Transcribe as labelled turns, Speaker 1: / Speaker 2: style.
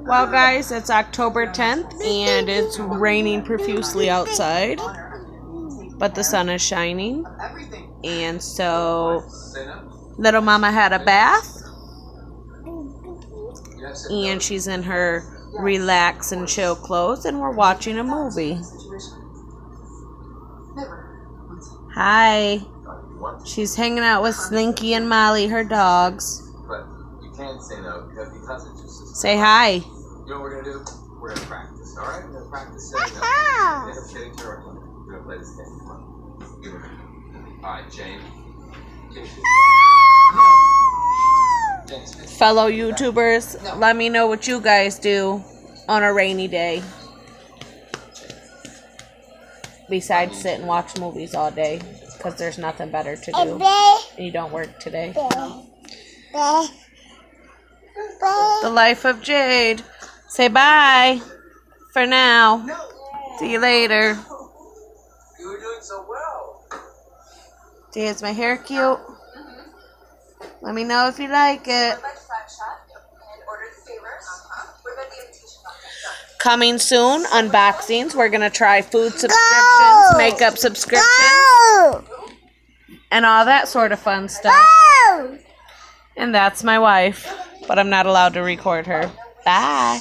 Speaker 1: Well, guys, it's October 10th, and it's raining profusely outside, but the sun is shining, and so little mama had a bath, and she's in her relax and chill clothes, and we're watching a movie. Hi. She's hanging out with Slinky and Molly, her dogs.
Speaker 2: But you can't say no because it's just.
Speaker 1: Say hi.
Speaker 2: You know what we're gonna do? We're gonna practice. All right? We're gonna practice saying no. End up getting to our limit. We're gonna play this game. Come on. Give it. All right, Jane.
Speaker 1: Fellow YouTubers, let me know what you guys do on a rainy day. Besides sit and watch movies all day, because there's nothing better to do. And you don't work today. The life of Jade. Say bye for now. See you later.
Speaker 2: You were doing so well.
Speaker 1: See, is my hair cute? Let me know if you like it. Coming soon, unboxings. We're going to try food subscriptions, makeup subscriptions, and all that sort of fun stuff. And that's my wife, but I'm not allowed to record her. Bye.